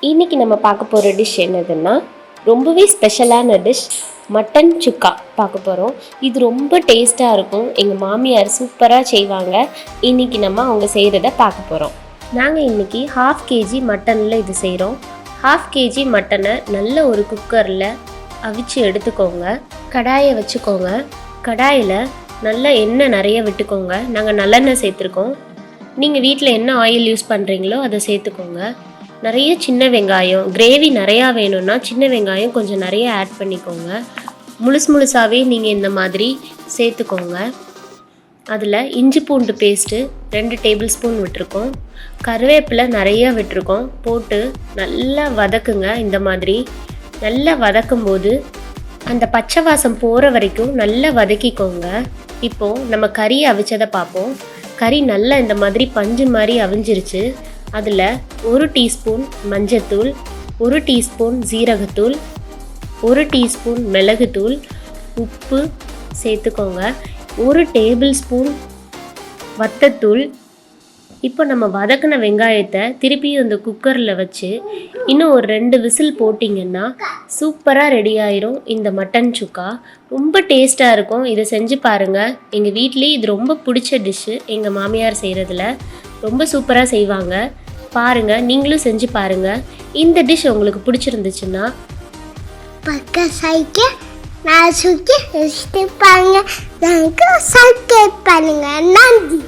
இன்னைக்கு நம்ம பார்க்க போகிற டிஷ் என்னதுன்னா ரொம்பவே ஸ்பெஷலான டிஷ் மட்டன் சுக்கா பார்க்க போகிறோம். இது ரொம்ப டேஸ்ட்டாக இருக்கும். எங்கள் மாமியார் சூப்பராக செய்வாங்க. இன்றைக்கி நம்ம அவங்க செய்கிறத பார்க்க போகிறோம். நாங்கள் இன்றைக்கி 1/2 kg மட்டனில் இது செய்கிறோம். 1/2 kg மட்டனை நல்ல ஒரு குக்கரில் அவிச்சு எடுத்துக்கோங்க. கடாயை வச்சுக்கோங்க. கடாயில் நல்ல எண்ணெய் நிறைய விட்டுக்கோங்க. நாங்கள் நல்லெண்ணெய் சேர்த்துருக்கோம். நீங்கள் வீட்டில் என்ன ஆயில் யூஸ் பண்ணுறீங்களோ அதை சேர்த்துக்கோங்க. நிறைய சின்ன வெங்காயம், கிரேவி நிறையா வேணும்னா சின்ன வெங்காயம் கொஞ்சம் நிறைய ஆட் பண்ணிக்கோங்க. முழுசாகவே நீங்கள் இந்த மாதிரி சேர்த்துக்கோங்க. அதில் இஞ்சி பூண்டு பேஸ்ட்டு 2 டேபிள் ஸ்பூன் விட்டுருக்கோம். கருவேப்பிலை நிறையா விட்டுருக்கோம். போட்டு நல்லா வதக்குங்க. இந்த மாதிரி நல்லா வதக்கும்போது அந்த பச்சை வாசம் போகிற வரைக்கும் நல்லா வதக்கிக்கோங்க. இப்போது நம்ம கறி அவிச்சதை பார்ப்போம். கறி நல்லா இந்த மாதிரி பஞ்சு மாதிரி அவிஞ்சிருச்சு. அதில் 1 டீஸ்பூன் மஞ்சத்தூள், 1 டீஸ்பூன் ஜீரகத்தூள், 1 டீஸ்பூன் மிளகுத்தூள், உப்பு சேர்த்துக்கோங்க. 1 டேபிள் ஸ்பூன் வத்தத்தூள். இப்போ நம்ம வதக்கின வெங்காயத்தை திருப்பி அந்த குக்கரில் வச்சு இன்னும் ஒரு 2 விசில் போட்டிங்கன்னா சூப்பராக ரெடி ஆயிரும் இந்த மட்டன் சுக்கா. ரொம்ப டேஸ்ட்டாக இருக்கும். இதை செஞ்சு பாருங்கள். எங்கள் வீட்லேயே இது ரொம்ப பிடிச்ச டிஷ்ஷு. எங்கள் மாமியார் செய்கிறதுல ரொம்ப சூப்பராக செய்வாங்க. பாருங்கள், நீங்களும் செஞ்சு பாருங்கள். இந்த டிஷ் உங்களுக்கு பிடிச்சிருந்துச்சுன்னா நான் சுக்கி பாருங்க. நன்றி.